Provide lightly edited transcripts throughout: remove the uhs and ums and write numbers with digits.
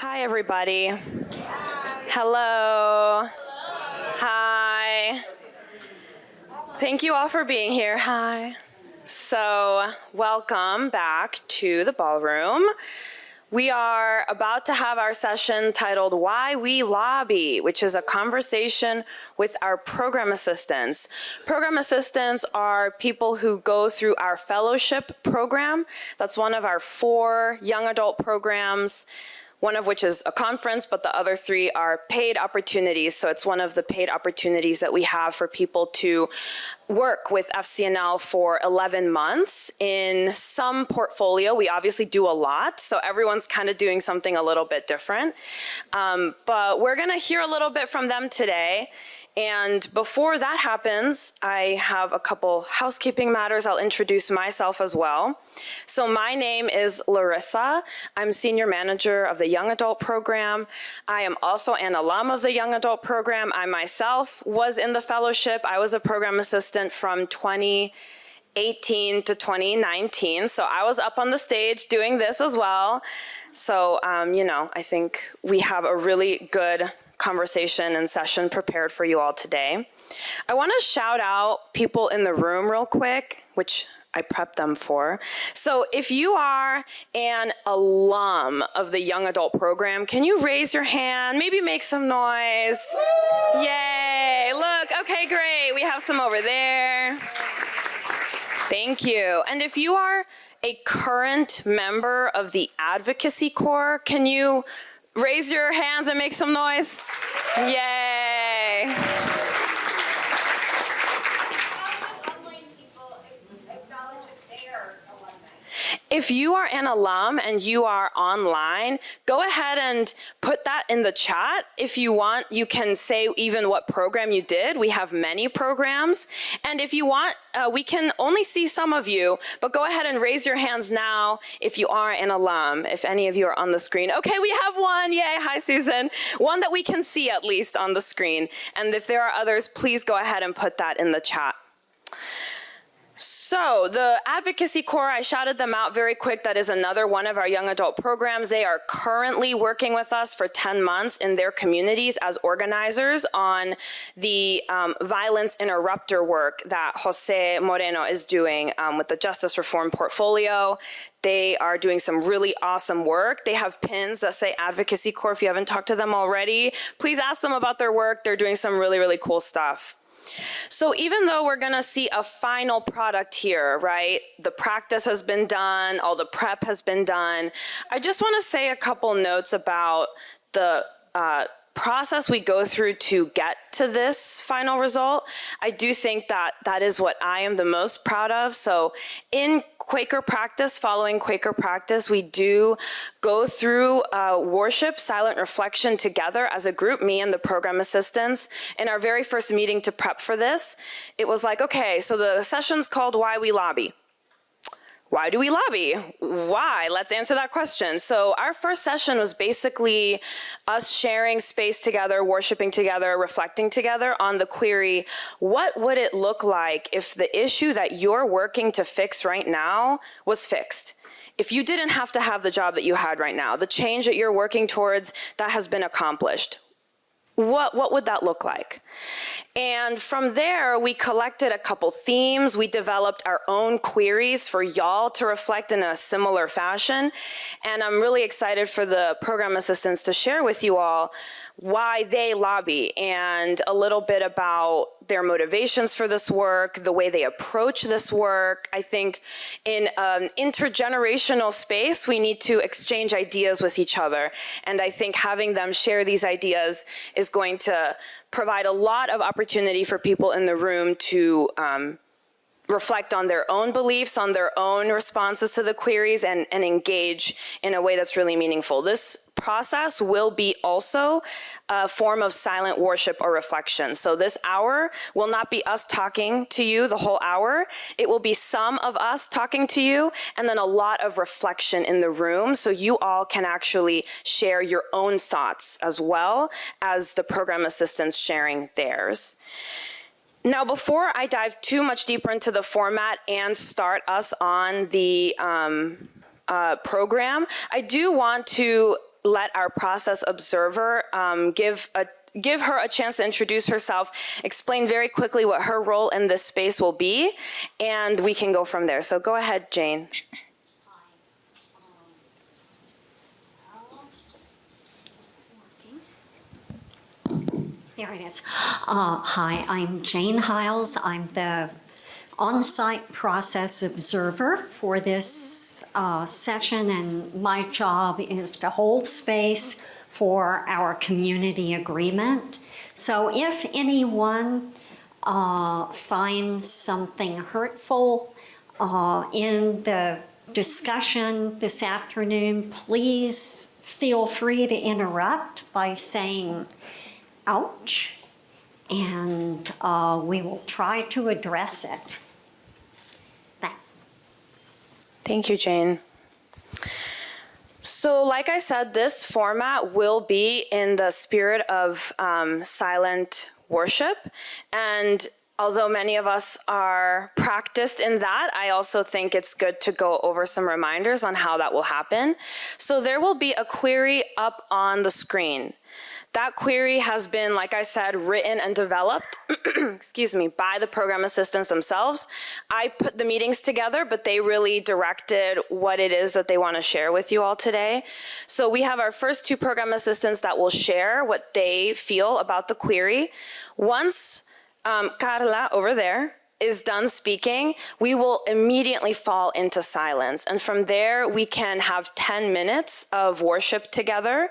Hi, everybody. Hello. Hi. Thank you all for being here. Hi. So, welcome back to the ballroom. We are about to have our session titled Why We Lobby, which is a conversation with our program assistants. Program assistants are people who go through our fellowship program. That's one of our 4 young adult programs, one of which is a conference, but the other 3 are paid opportunities. So it's one of the paid opportunities that we have for people to work with FCNL for 11 months in some portfolio. We obviously do a lot, so everyone's kind of doing something a little bit different. But we're going to hear a little bit from them today. And before that happens, I have a couple housekeeping matters. I'll introduce myself as well. So my name is Larissa. I'm senior manager of the young adult program. I am also an alum of the young adult program. I myself was in the fellowship. I was a program assistant from 2018 to 2019. So I was up on the stage doing this as well. So, I think we have a really good conversation and session prepared for you all today. I want to shout out people in the room real quick, which I prepped them for. So if you are an alum of the young adult program, can you raise your hand? Maybe make some noise. Yay, look, okay, great. We have some over there. Thank you. And if you are a current member of the Advocacy Corps, can you raise your hands and make some noise? Yay. If you are an alum and you are online, go ahead and put that in the chat. If you want, you can say even what program you did. We have many programs. And if you want, we can only see some of you, but go ahead and raise your hands now if you are an alum, if any of you are on the screen. Okay, we have one. Yay. Hi, Susan. One that we can see at least on the screen. And if there are others, please go ahead and put that in the chat. So the Advocacy Corps, I shouted them out very quick. That is another one of our young adult programs. They are currently working with us for 10 months in their communities as organizers on the violence interrupter work that Jose Moreno is doing with the Justice Reform portfolio. They are doing some really awesome work. They have pins that say Advocacy Corps. If you haven't talked to them already, please ask them about their work. They're doing some really, really cool stuff. So even though we're going to see a final product here, right? The practice has been done, all the prep has been done. I just want to say a couple notes about the process we go through to get to this final result. I do think that that is what I am the most proud of. So in Quaker practice, following Quaker practice, we do go through worship, silent reflection together as a group, me and the program assistants. In our very first meeting to prep for this, it was like, okay, so the session's called Why We Lobby. Why do we lobby? Why? Let's answer that question. So our first session was basically us sharing space together, worshiping together, reflecting together on the query, what would it look like if the issue that you're working to fix right now was fixed? If you didn't have to have the job that you had right now, the change that you're working towards that has been accomplished, what would that look like? And from there, we collected a couple themes. We developed our own queries for y'all to reflect in a similar fashion. And I'm really excited for the program assistants to share with you all why they lobby and a little bit about their motivations for this work, the way they approach this work. I think in an intergenerational space, we need to exchange ideas with each other. And I think having them share these ideas is going to provide a lot of opportunity for people in the room to reflect on their own beliefs, on their own responses to the queries, and engage in a way that's really meaningful. This process will be also a form of silent worship or reflection. So this hour will not be us talking to you the whole hour. It will be some of us talking to you, and then a lot of reflection in the room, so you all can actually share your own thoughts as well as the program assistants sharing theirs. Now, before I dive too much deeper into the format and start us on the program, I do want to let our process observer give her a chance to introduce herself, explain very quickly what her role in this space will be, and we can go from there. So go ahead, Jane. There it is. Hi, I'm Jane Hiles. I'm the on-site process observer for this session, and my job is to hold space for our community agreement. So if anyone finds something hurtful in the discussion this afternoon, please feel free to interrupt by saying, ouch, and we will try to address it. Thanks. Thank you, Jane. So like I said, this format will be in the spirit of silent worship. And although many of us are practiced in that, I also think it's good to go over some reminders on how that will happen. So there will be a query up on the screen. That query has been, like I said, written and developed, excuse me, by the program assistants themselves. I put the meetings together, but they really directed what it is that they want to share with you all today. So we have our first two program assistants that will share what they feel about the query. Once Carla, over there, is done speaking, we will immediately fall into silence. And from there, we can have 10 minutes of worship together.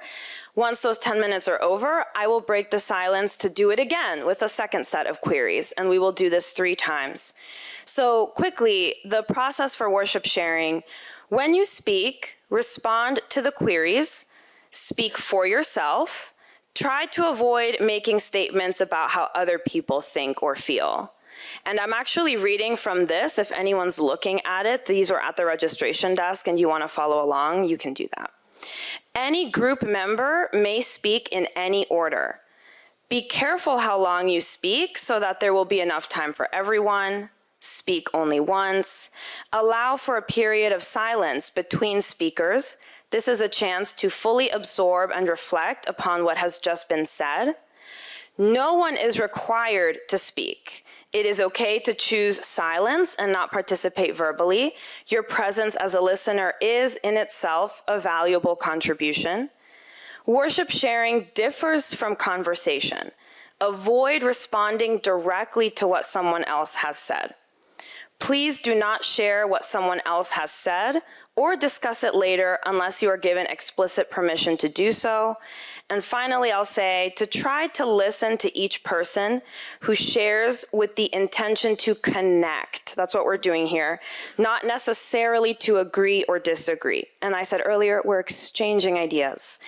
Once those 10 minutes are over, I will break the silence to do it again with a second set of queries, and we will do this 3 times. So quickly, the process for worship sharing: when you speak, respond to the queries, speak for yourself, try to avoid making statements about how other people think or feel. And I'm actually reading from this. If anyone's looking at it, these were at the registration desk and you want to follow along, you can do that. Any group member may speak in any order. Be careful how long you speak so that there will be enough time for everyone. Speak only once. Allow for a period of silence between speakers. This is a chance to fully absorb and reflect upon what has just been said. No one is required to speak. It is okay to choose silence and not participate verbally. Your presence as a listener is in itself a valuable contribution. Worship sharing differs from conversation. Avoid responding directly to what someone else has said. Please do not share what someone else has said or discuss it later unless you are given explicit permission to do so. And finally, I'll say to try to listen to each person who shares with the intention to connect. That's what we're doing here, not necessarily to agree or disagree. And I said earlier, we're exchanging ideas.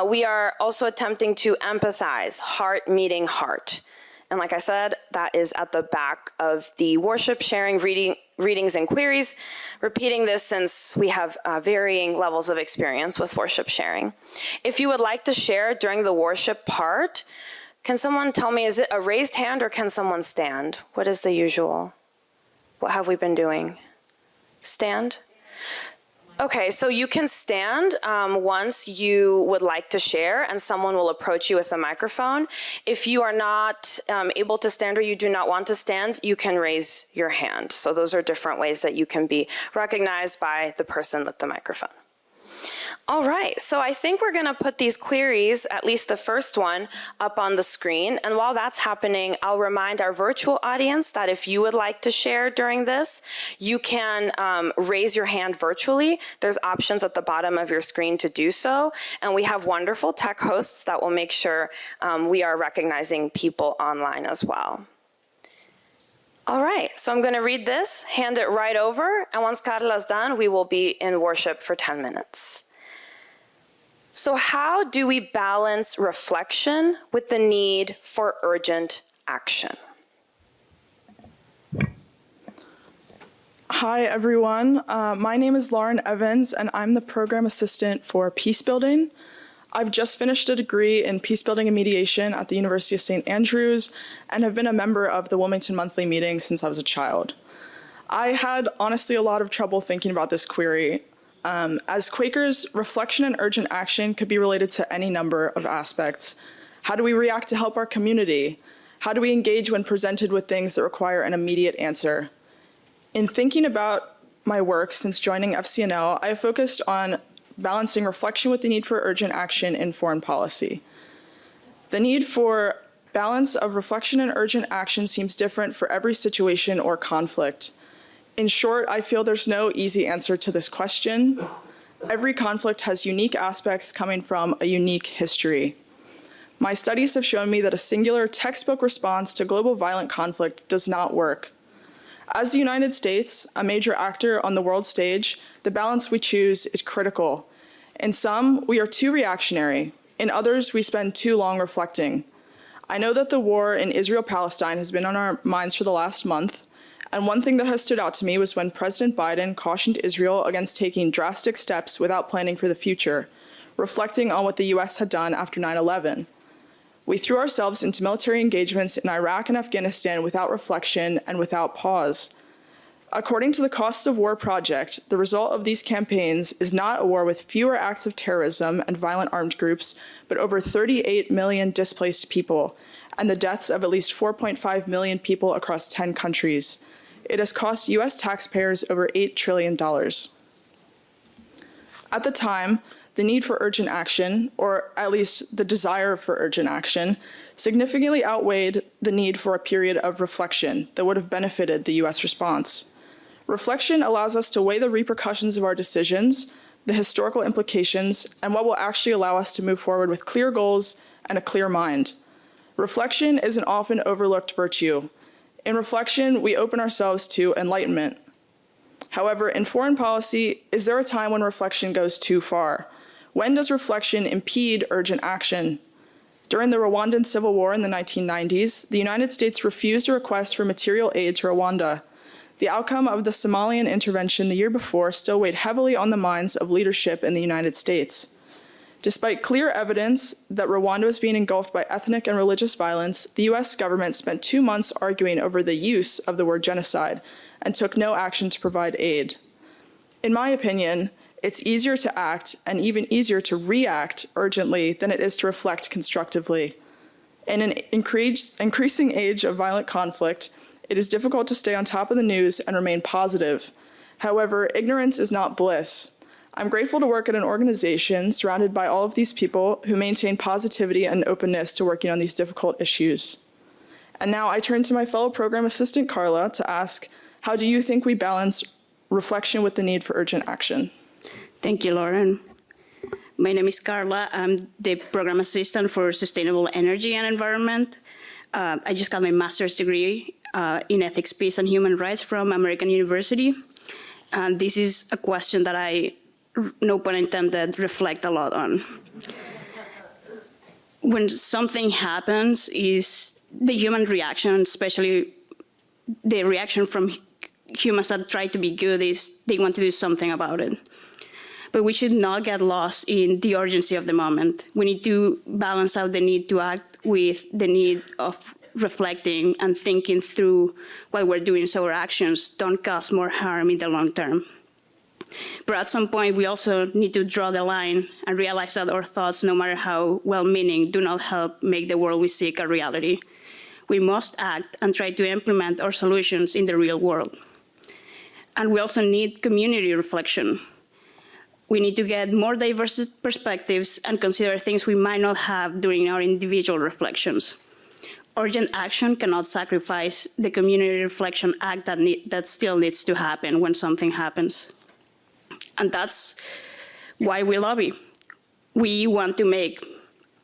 We are also attempting to empathize, heart meeting heart. And like I said, that is at the back of the worship sharing readings and queries, repeating this since we have varying levels of experience with worship sharing. If you would like to share during the worship part, can someone tell me, is it a raised hand or can someone stand? What is the usual? What have we been doing? Stand? Okay, so you can stand once you would like to share and someone will approach you with a microphone. If you are not able to stand or you do not want to stand, you can raise your hand. So those are different ways that you can be recognized by the person with the microphone. All right, so I think we're gonna put these queries, at least the first one, up on the screen. And while that's happening, I'll remind our virtual audience that if you would like to share during this, you can raise your hand virtually. There's options at the bottom of your screen to do so. And we have wonderful tech hosts that will make sure we are recognizing people online as well. All right, so I'm gonna read this, hand it right over, and once Carla's done, we will be in worship for 10 minutes. So how do we balance reflection with the need for urgent action? Hi, everyone. My name is Lauren Evans, and I'm the program assistant for Peace Building. I've just finished a degree in Peace Building and Mediation at the University of St. Andrews and have been a member of the Wilmington Monthly Meeting since I was a child. I had honestly a lot of trouble thinking about this query. As Quakers, reflection and urgent action could be related to any number of aspects. How do we react to help our community? How do we engage when presented with things that require an immediate answer? In thinking about my work since joining FCNL, I have focused on balancing reflection with the need for urgent action in foreign policy. The need for balance of reflection and urgent action seems different for every situation or conflict. In short, I feel there's no easy answer to this question. Every conflict has unique aspects coming from a unique history. My studies have shown me that a singular textbook response to global violent conflict does not work. As the United States, a major actor on the world stage, the balance we choose is critical. In some, we are too reactionary. In others, we spend too long reflecting. I know that the war in Israel-Palestine has been on our minds for the last month, and one thing that has stood out to me was when President Biden cautioned Israel against taking drastic steps without planning for the future, reflecting on what the US had done after 9/11. We threw ourselves into military engagements in Iraq and Afghanistan without reflection and without pause. According to the Costs of War Project, the result of these campaigns is not a war with fewer acts of terrorism and violent armed groups, but over 38 million displaced people, and the deaths of at least 4.5 million people across 10 countries. It has cost US taxpayers over $8 trillion. At the time, the need for urgent action, or at least the desire for urgent action, significantly outweighed the need for a period of reflection that would have benefited the US response. Reflection allows us to weigh the repercussions of our decisions, the historical implications, and what will actually allow us to move forward with clear goals and a clear mind. Reflection is an often overlooked virtue. In reflection, we open ourselves to enlightenment. However, in foreign policy, is there a time when reflection goes too far? When does reflection impede urgent action? During the Rwandan Civil War in the 1990s, the United States refused a request for material aid to Rwanda. The outcome of the Somalian intervention the year before still weighed heavily on the minds of leadership in the United States. Despite clear evidence that Rwanda was being engulfed by ethnic and religious violence, the US government spent 2 months arguing over the use of the word genocide and took no action to provide aid. In my opinion, it's easier to act and even easier to react urgently than it is to reflect constructively. In an increasing age of violent conflict, it is difficult to stay on top of the news and remain positive. However, ignorance is not bliss. I'm grateful to work at an organization surrounded by all of these people who maintain positivity and openness to working on these difficult issues. And now I turn to my fellow program assistant, Carla, to ask, how do you think we balance reflection with the need for urgent action? Thank you, Lauren. My name is Carla. I'm the program assistant for sustainable energy and environment. I just got my master's degree in ethics, peace, and human rights from American University. And this is a question that I, no pun intended, reflect a lot on. When something happens, is the human reaction, especially the reaction from humans that try to be good, is they want to do something about it. But we should not get lost in the urgency of the moment. We need to balance out the need to act with the need of reflecting and thinking through what we're doing so our actions don't cause more harm in the long term. But at some point, we also need to draw the line and realize that our thoughts, no matter how well-meaning, do not help make the world we seek a reality. We must act and try to implement our solutions in the real world. And we also need community reflection. We need to get more diverse perspectives and consider things we might not have during our individual reflections. Urgent action cannot sacrifice the community reflection act that still needs to happen when something happens. And that's why we lobby. We want to make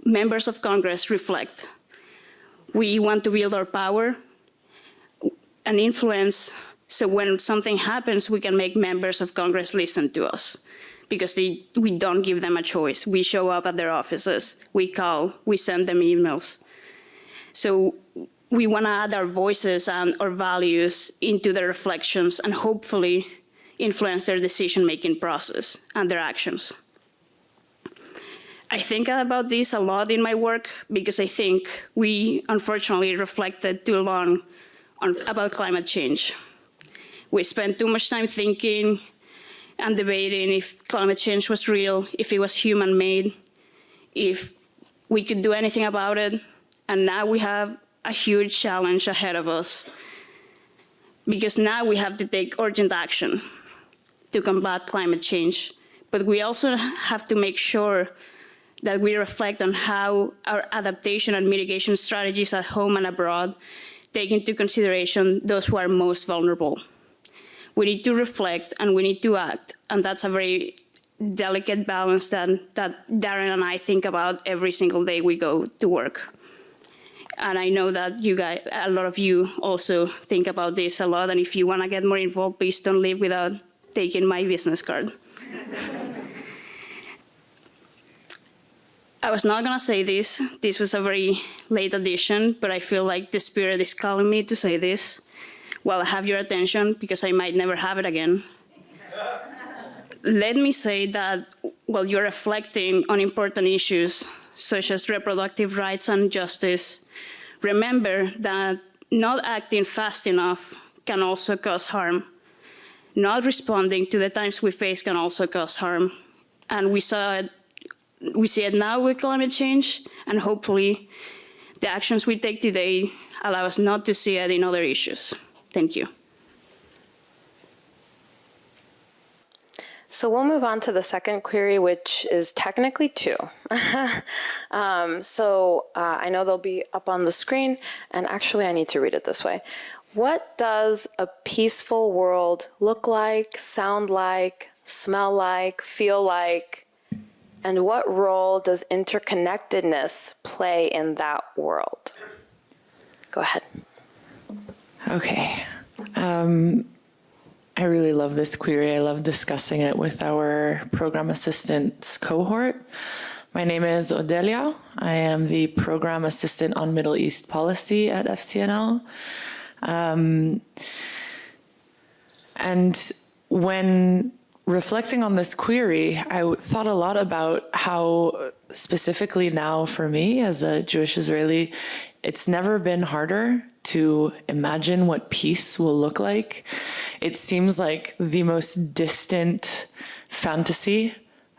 members of Congress reflect. We want to build our power and influence so when something happens, we can make members of Congress listen to us. Because we don't give them a choice. We show up at their offices, we call, we send them emails. So we want to add our voices and our values into the reflections and hopefully influence their decision-making process and their actions. I think about this a lot in my work because I think we unfortunately reflected too long about climate change. We spent too much time thinking and debating if climate change was real, if it was human-made, if we could do anything about it. And now we have a huge challenge ahead of us, because now we have to take urgent action to combat climate change. But we also have to make sure that we reflect on how our adaptation and mitigation strategies at home and abroad take into consideration those who are most vulnerable. We need to reflect and we need to act, and that's a very delicate balance that Darren and I think about every single day we go to work. And I know that you guys, a lot of you also think about this a lot, and if you want to get more involved, please don't leave without taking my business card. I was not going to say this. This was a very late addition, but I feel like the spirit is calling me to say this. Well, I have your attention because I might never have it again. Let me say that while you're reflecting on important issues such as reproductive rights and justice, remember that not acting fast enough can also cause harm. Not responding to the times we face can also cause harm. And we see it now with climate change, and hopefully the actions we take today allow us not to see it in other issues. Thank you. So we'll move on to the second query, which is technically two. I know they'll be up on the screen, and actually I need to read it this way. What does a peaceful world look like, sound like, smell like, feel like, and what role does interconnectedness play in that world? Go ahead. Okay. I really love this query. I love discussing it with our program assistants cohort. My name is Odelia. I am the program assistant on Middle East policy at FCNL. And when reflecting on this query, I thought a lot about how specifically now for me as a Jewish Israeli, it's never been harder to imagine what peace will look like. It seems like the most distant fantasy,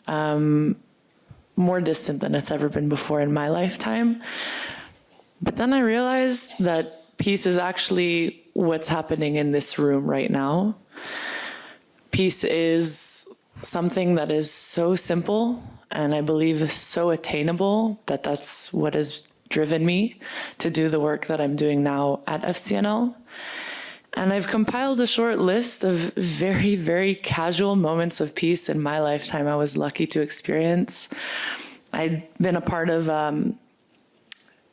more distant than it's ever been before in my lifetime. But then I realized that peace is actually what's happening in this room right now. Peace is something that is so simple, and I believe so attainable, that that's what has driven me to do the work that I'm doing now at FCNL. And I've compiled a short list of very, very casual moments of peace in my lifetime I was lucky to experience. I'd been a part of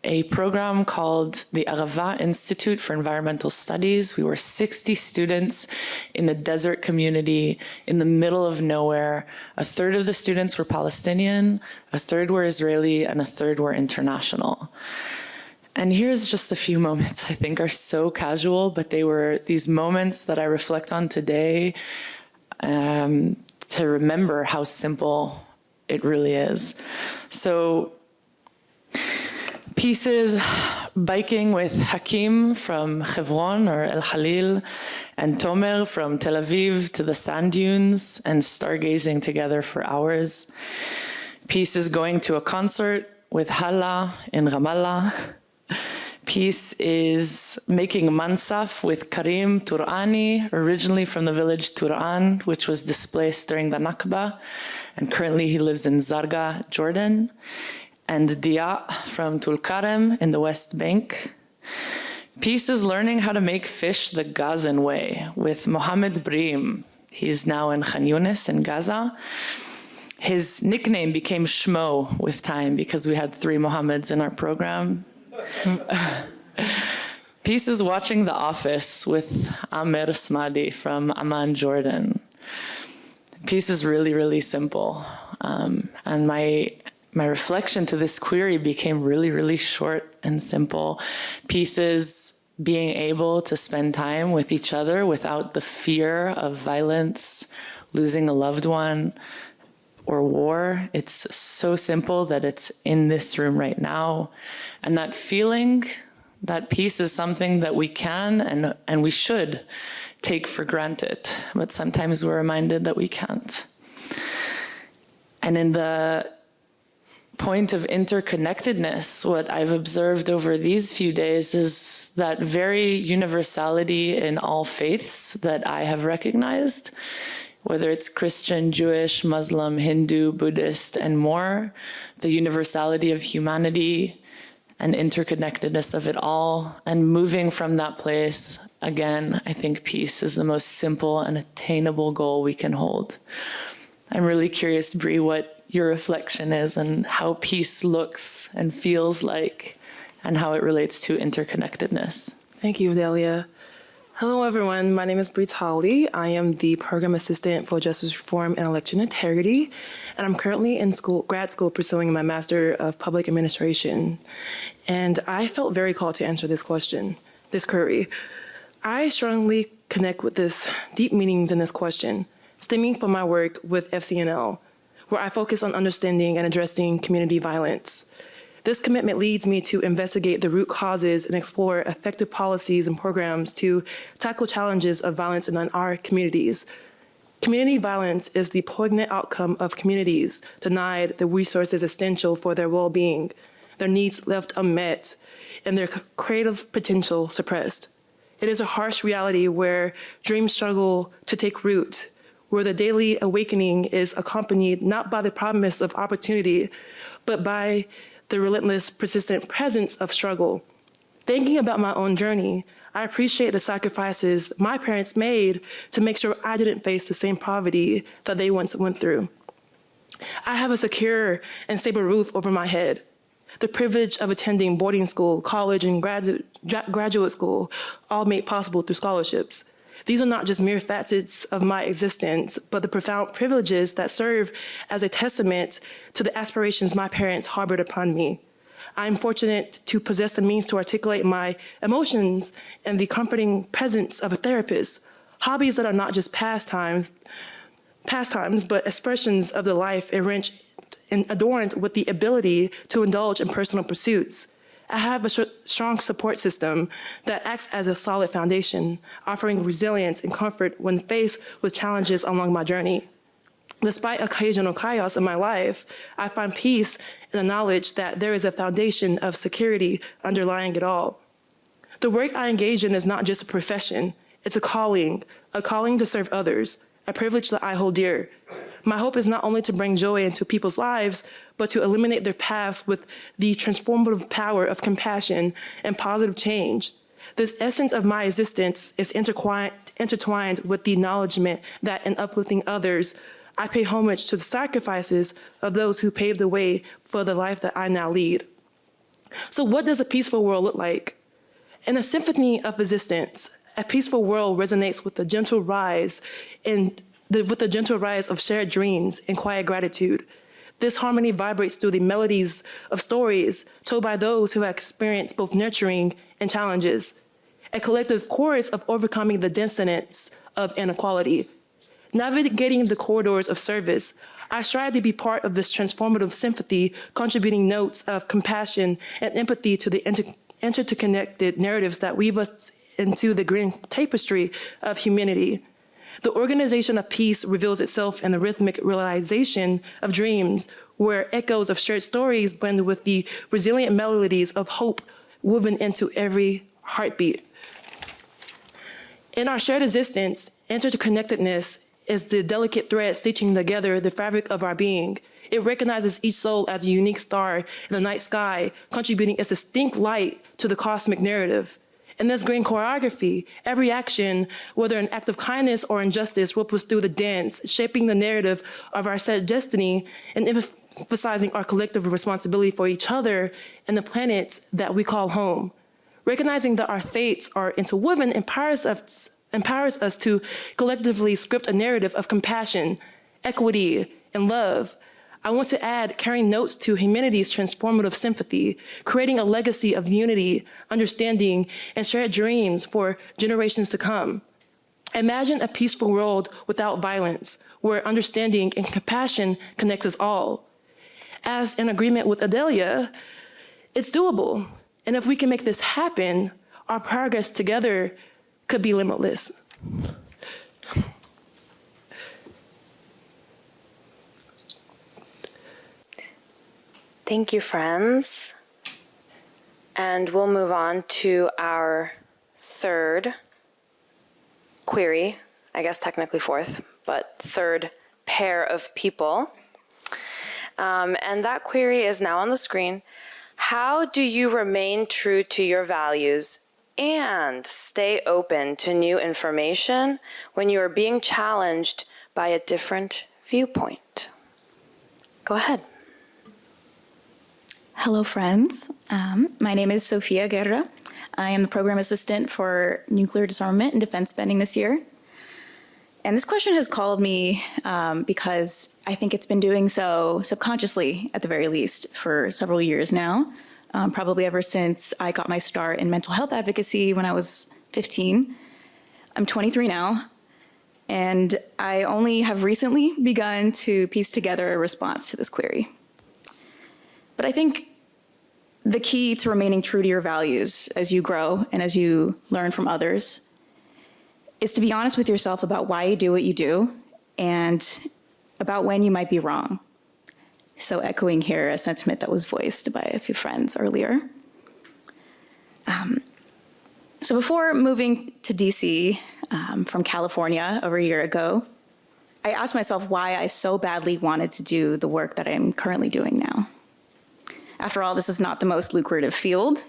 a program called the Arava Institute for Environmental Studies. We were 60 students in a desert community in the middle of nowhere. A third of the students were Palestinian, a third were Israeli, and a third were international. And here's just a few moments I think are so casual, but they were these moments that I reflect on today to remember how simple it really is. So, pieces, biking with Hakim from Hebron or El Halil, and Tomer from Tel Aviv to the sand dunes and stargazing together for hours. Pieces going to a concert with Hala in Ramallah. Peace is making mansaf with Karim Turani, originally from the village Turan, which was displaced during the Nakba, and currently he lives in Zarga, Jordan. And Dia from Tulkarem in the West Bank. Peace is learning how to make fish the Gazan way with Mohammed Bream. He's now in Khan Yunis in Gaza. His nickname became Shmo with time because we had 3 Mohammeds in our program. Peace is watching The Office with Amer Smadi from Amman, Jordan. Peace is really, really simple. And my reflection to this query became really, really short and simple. Pieces being able to spend time with each other without the fear of violence, losing a loved one, or war. It's so simple that it's in this room right now. And that feeling, that peace is something that we can and we should take for granted, but sometimes we're reminded that we can't. And in the point of interconnectedness, what I've observed over these few days is that very universality in all faiths that I have recognized, whether it's Christian, Jewish, Muslim, Hindu, Buddhist, and more, the universality of humanity and interconnectedness of it all. And moving from that place, again, I think peace is the most simple and attainable goal we can hold. I'm really curious, Bree, what your reflection is and how peace looks and feels like and how it relates to interconnectedness. Thank you, Delia. Hello, everyone. My name is Bree Tolley. I am the Program Assistant for Justice Reform and Election Integrity, and I'm currently in grad school pursuing my Master of Public Administration. And I felt very called to answer this question, this query. I strongly connect with this deep meanings in this question, stemming from my work with FCNL, where I focus on understanding and addressing community violence. This commitment leads me to investigate the root causes and explore effective policies and programs to tackle challenges of violence in our communities. Community violence is the poignant outcome of communities denied the resources essential for their well-being, their needs left unmet, and their creative potential suppressed. It is a harsh reality where dreams struggle to take root, where the daily awakening is accompanied not by the promise of opportunity, but by the relentless, persistent presence of struggle. Thinking about my own journey, I appreciate the sacrifices my parents made to make sure I didn't face the same poverty that they once went through. I have a secure and stable roof over my head, the privilege of attending boarding school, college, and graduate school, all made possible through scholarships. These are not just mere facets of my existence, but the profound privileges that serve as a testament to the aspirations my parents harbored upon me. I am fortunate to possess the means to articulate my emotions and the comforting presence of a therapist, hobbies that are not just pastimes, but expressions of the life enriched and adorned with the ability to indulge in personal pursuits. I have a strong support system that acts as a solid foundation, offering resilience and comfort when faced with challenges along my journey. Despite occasional chaos in my life, I find peace in the knowledge that there is a foundation of security underlying it all. The work I engage in is not just a profession, it's a calling to serve others, a privilege that I hold dear. My hope is not only to bring joy into people's lives, but to illuminate their paths with the transformative power of compassion and positive change. The essence of my existence is intertwined with the acknowledgement that in uplifting others, I pay homage to the sacrifices of those who paved the way for the life that I now lead. So what does a peaceful world look like? In a symphony of existence, a peaceful world resonates with the gentle rise of shared dreams and quiet gratitude. This harmony vibrates through the melodies of stories told by those who have experienced both nurturing and challenges, a collective chorus of overcoming the dissonance of inequality. Navigating the corridors of service, I strive to be part of this transformative symphony, contributing notes of compassion and empathy to the interconnected narratives that weave us into the grand tapestry of humanity. The organization of peace reveals itself in the rhythmic realization of dreams, where echoes of shared stories blend with the resilient melodies of hope woven into every heartbeat. In our shared existence, interconnectedness is the delicate thread stitching together the fabric of our being. It recognizes each soul as a unique star in the night sky, contributing its distinct light to the cosmic narrative. In this grand choreography, every action, whether an act of kindness or injustice, ripples through the dance, shaping the narrative of our set destiny and emphasizing our collective responsibility for each other and the planet that we call home. Recognizing that our fates are interwoven empowers us to collectively script a narrative of compassion, equity, and love. I want to add carrying notes to humanity's transformative sympathy, creating a legacy of unity, understanding, and shared dreams for generations to come. Imagine a peaceful world without violence, where understanding and compassion connects us all. As in agreement with Adelia, it's doable. And if we can make this happen, our progress together could be limitless. Thank you, friends. And we'll move on to our third query, I guess technically fourth, but third pair of people. And that query is now on the screen. How do you remain true to your values and stay open to new information when you are being challenged by a different viewpoint? Go ahead. Hello, friends. My name is Sofia Guerra. I am the program assistant for nuclear disarmament and defense spending this year. And this question has called me because I think it's been doing so subconsciously, at the very least, for several years now, probably ever since I got my start in mental health advocacy when I was 15. I'm 23 now, and I only have recently begun to piece together a response to this query. But I think the key to remaining true to your values as you grow and as you learn from others is to be honest with yourself about why you do what you do and about when you might be wrong. So echoing here a sentiment that was voiced by a few friends earlier. So before moving to DC from California over a year ago, I asked myself why I so badly wanted to do the work that I'm currently doing now. After all, this is not the most lucrative field.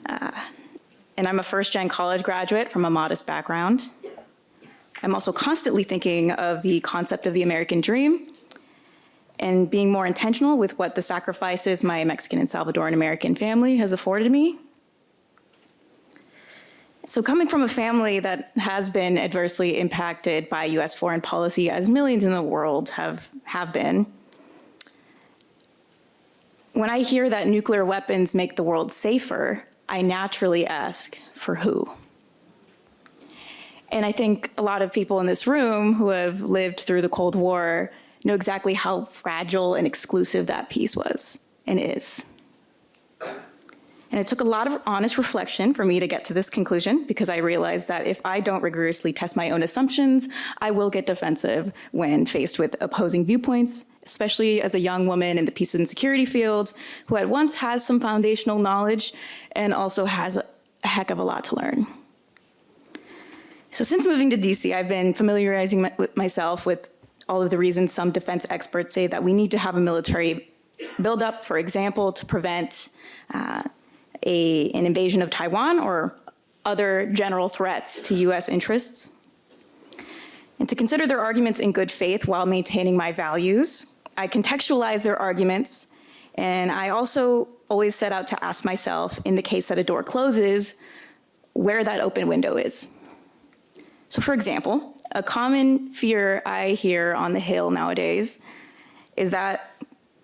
And I'm a first-gen college graduate from a modest background. I'm also constantly thinking of the concept of the American dream and being more intentional with what the sacrifices my Mexican and Salvadoran American family has afforded me. So coming from a family that has been adversely impacted by US foreign policy, as millions in the world have been, when I hear that nuclear weapons make the world safer, I naturally ask, for who? And I think a lot of people in this room who have lived through the Cold War know exactly how fragile and exclusive that peace was and is. And it took a lot of honest reflection for me to get to this conclusion, because I realized that if I don't rigorously test my own assumptions, I will get defensive when faced with opposing viewpoints, especially as a young woman in the peace and security field who at once has some foundational knowledge and also has a heck of a lot to learn. So since moving to DC, I've been familiarizing myself with all of the reasons some defense experts say that we need to have a military buildup, for example, to prevent an invasion of Taiwan or other general threats to US interests, and to consider their arguments in good faith while maintaining my values. I contextualize their arguments, and I also always set out to ask myself, in the case that a door closes, where that open window is. So for example, a common fear I hear on the Hill nowadays is that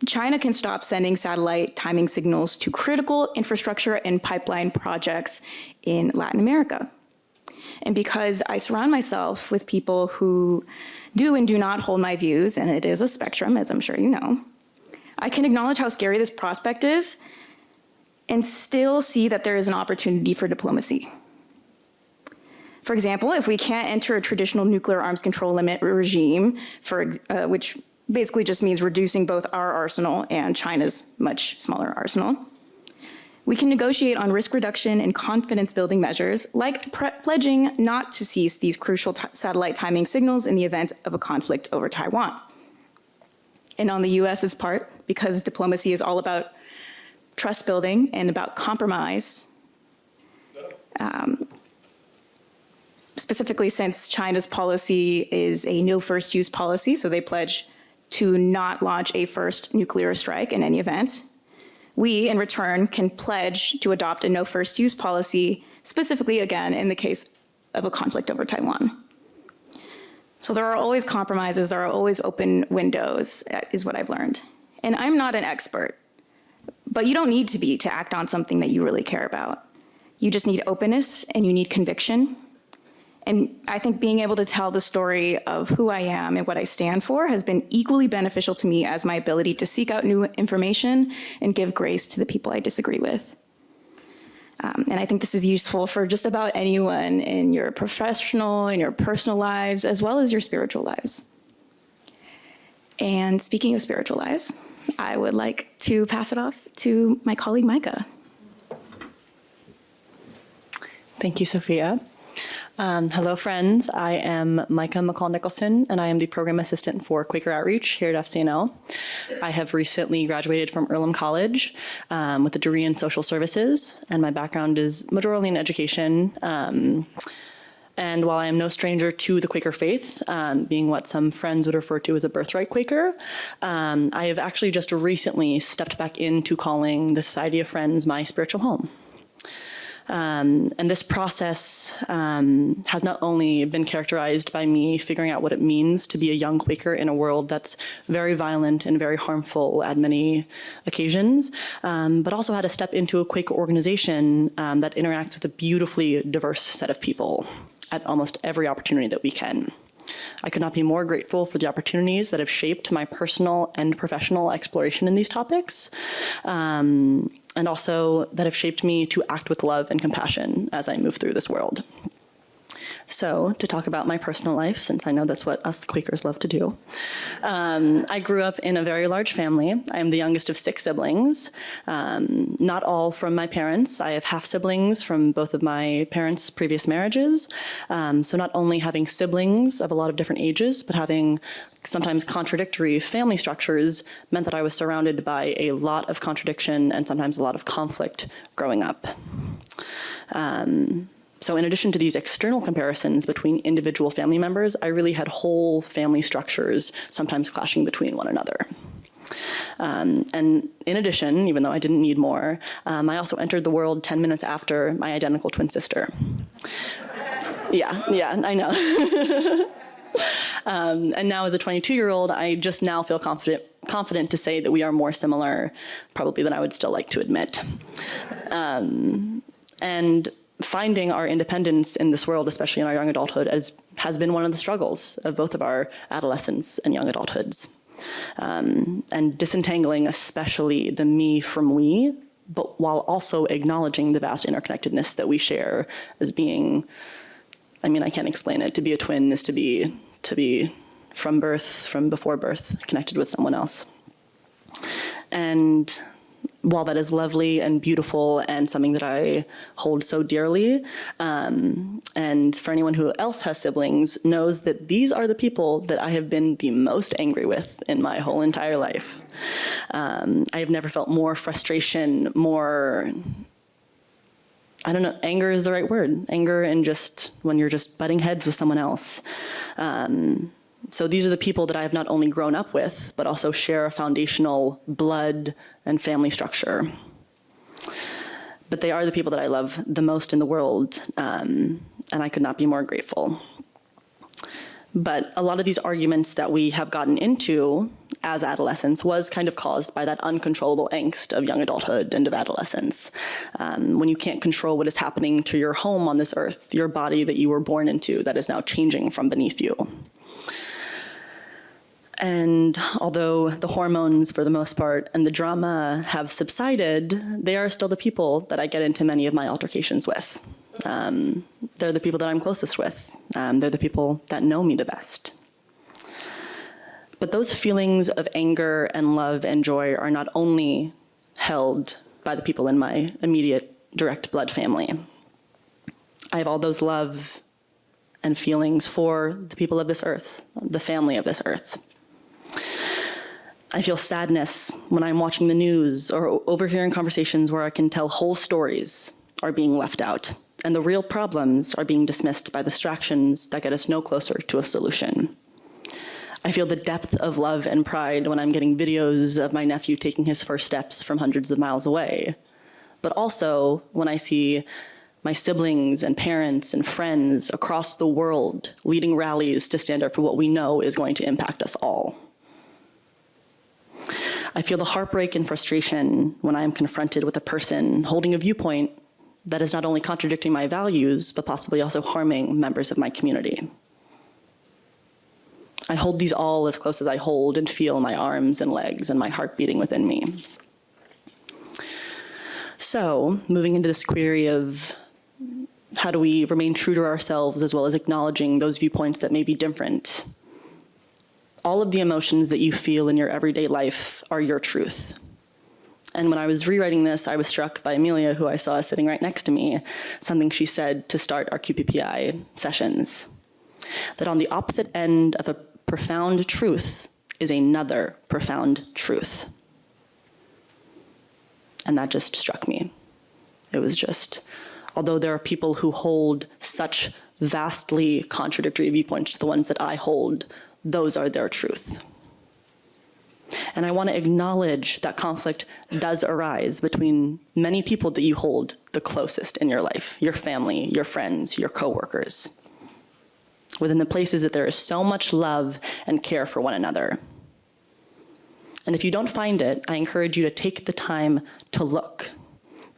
China can stop sending satellite timing signals to critical infrastructure and pipeline projects in Latin America. And because I surround myself with people who do and do not hold my views, and it is a spectrum, as I'm sure you know, I can acknowledge how scary this prospect is and still see that there is an opportunity for diplomacy. For example, if we can't enter a traditional nuclear arms control limit regime, which basically just means reducing both our arsenal and China's much smaller arsenal, we can negotiate on risk reduction and confidence building measures, like pledging not to cease these crucial satellite timing signals in the event of a conflict over Taiwan. And on the US's part, because diplomacy is all about trust building and about compromise, specifically since China's policy is a no first use policy, so they pledge to not launch a first nuclear strike in any event, we, in return, can pledge to adopt a no first use policy, specifically, again, in the case of a conflict over Taiwan. So there are always compromises, there are always open windows, is what I've learned. And I'm not an expert, but you don't need to be to act on something that you really care about. You just need openness and you need conviction. And I think being able to tell the story of who I am and what I stand for has been equally beneficial to me as my ability to seek out new information and give grace to the people I disagree with. And I think this is useful for just about anyone in your professional and your personal lives, as well as your spiritual lives. And speaking of spiritual lives, I would like to pass it off to my colleague, Micah. Thank you, Sophia. Hello, friends. I am Micah McCall-Nicholson, and I am the Program Assistant for Quaker Outreach here at FCNL. I have recently graduated from Earlham College with a degree in social services, and my background is majorly in education. And while I am no stranger to the Quaker faith, being what some friends would refer to as a birthright Quaker, I have actually just recently stepped back into calling the Society of Friends my spiritual home. And this process has not only been characterized by me figuring out what it means to be a young Quaker in a world that's very violent and very harmful at many occasions, but also how to step into a Quaker organization that interacts with a beautifully diverse set of people at almost every opportunity that we can. I could not be more grateful for the opportunities that have shaped my personal and professional exploration in these topics, and also that have shaped me to act with love and compassion as I move through this world. So, to talk about my personal life, since I know that's what us Quakers love to do, I grew up in a very large family. I am the youngest of 6 siblings, not all from my parents. I have half siblings from both of my parents' previous marriages. So not only having siblings of a lot of different ages, but having sometimes contradictory family structures meant that I was surrounded by a lot of contradiction and sometimes a lot of conflict growing up. So in addition to these external comparisons between individual family members, I really had whole family structures sometimes clashing between one another. And in addition, even though I didn't need more, I also entered the world 10 minutes after my identical twin sister. Yeah, I know. And now as a 22-year-old, I just now feel confident to say that we are more similar, probably, than I would still like to admit. And finding our independence in this world, especially in our young adulthood, has been one of the struggles of both of our adolescence and young adulthoods. And disentangling especially the me from we, but while also acknowledging the vast interconnectedness that we share as being, I mean, I can't explain it. To be a twin is to be from birth, from before birth, connected with someone else. And while that is lovely and beautiful and something that I hold so dearly, and for anyone who else has siblings knows that these are the people that I have been the most angry with in my whole entire life. I have never felt more frustration, more, I don't know, anger is the right word. Anger and just when you're just butting heads with someone else. So these are the people that I have not only grown up with, but also share a foundational blood and family structure. But they are the people that I love the most in the world, and I could not be more grateful. But a lot of these arguments that we have gotten into as adolescents was kind of caused by that uncontrollable angst of young adulthood and of adolescence. When you can't control what is happening to your home on this earth, your body that you were born into that is now changing from beneath you. And although the hormones, for the most part, and the drama have subsided, they are still the people that I get into many of my altercations with. They're the people that I'm closest with. They're the people that know me the best. But those feelings of anger and love and joy are not only held by the people in my immediate direct blood family. I have all those love and feelings for the people of this earth, the family of this earth. I feel sadness when I'm watching the news or overhearing conversations where I can tell whole stories are being left out, and the real problems are being dismissed by distractions that get us no closer to a solution. I feel the depth of love and pride when I'm getting videos of my nephew taking his first steps from hundreds of miles away, but also when I see my siblings and parents and friends across the world leading rallies to stand up for what we know is going to impact us all. I feel the heartbreak and frustration when I am confronted with a person holding a viewpoint that is not only contradicting my values, but possibly also harming members of my community. I hold these all as close as I hold and feel my arms and legs and my heart beating within me. So So, moving into this query of how do we remain true to ourselves as well as acknowledging those viewpoints that may be different. All of the emotions that you feel in your everyday life are your truth. And when I was rewriting this, I was struck by Amelia, who I saw sitting right next to me, something she said to start our QPPI sessions. That on the opposite end of a profound truth is another profound truth. And that just struck me. It was just, although there are people who hold such vastly contradictory viewpoints to the ones that I hold, those are their truth. And I want to acknowledge that conflict does arise between many people that you hold the closest in your life, your family, your friends, your coworkers, within the places that there is so much love and care for one another. And if you don't find it, I encourage you to take the time to look,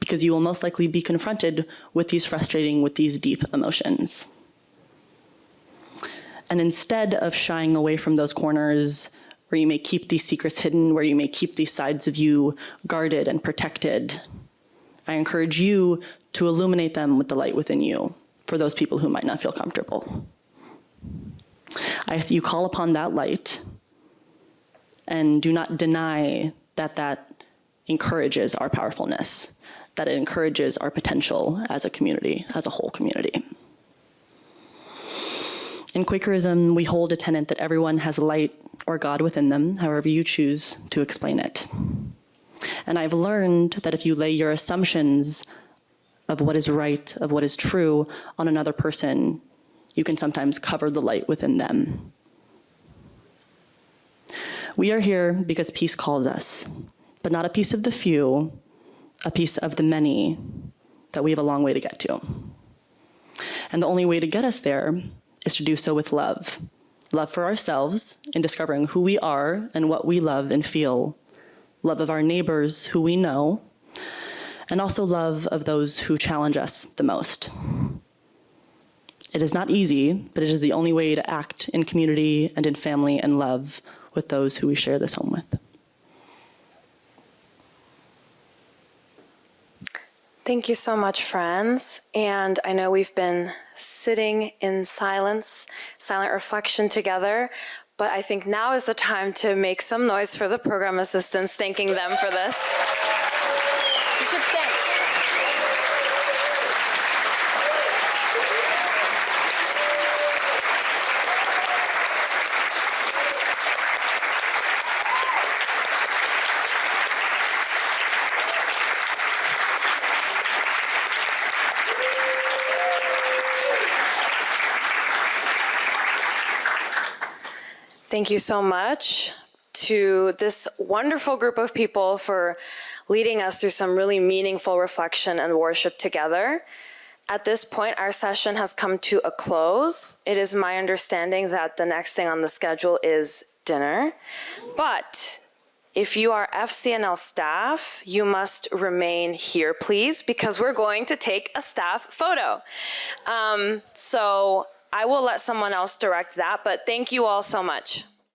because you will most likely be confronted with these deep emotions. And instead of shying away from those corners where you may keep these secrets hidden, where you may keep these sides of you guarded and protected, I encourage you to illuminate them with the light within you for those people who might not feel comfortable. I ask that you call upon that light and do not deny that that encourages our powerfulness, that it encourages our potential as a community, as a whole community. In Quakerism, we hold a tenet that everyone has light or God within them, however you choose to explain it. And I've learned that if you lay your assumptions of what is right, of what is true, on another person, you can sometimes cover the light within them. We are here because peace calls us, but not a piece of the few, a piece of the many that we have a long way to get to. And the only way to get us there is to do so with love. Love for ourselves in discovering who we are and what we love and feel. Love of our neighbors who we know, and also love of those who challenge us the most. It is not easy, but it is the only way to act in community and in family and love with those who we share this home with. Thank you so much, friends. And I know we've been sitting in silence, silent reflection together, but I think now is the time to make some noise for the program assistants, thanking them for this. You should stand. Thank you so much to this wonderful group of people for leading us through some really meaningful reflection and worship together. At this point, our session has come to a close. It is my understanding that the next thing on the schedule is dinner. But if you are FCNL staff, you must remain here, please, because we're going to take a staff photo. So I will let someone else direct that, but thank you all so much.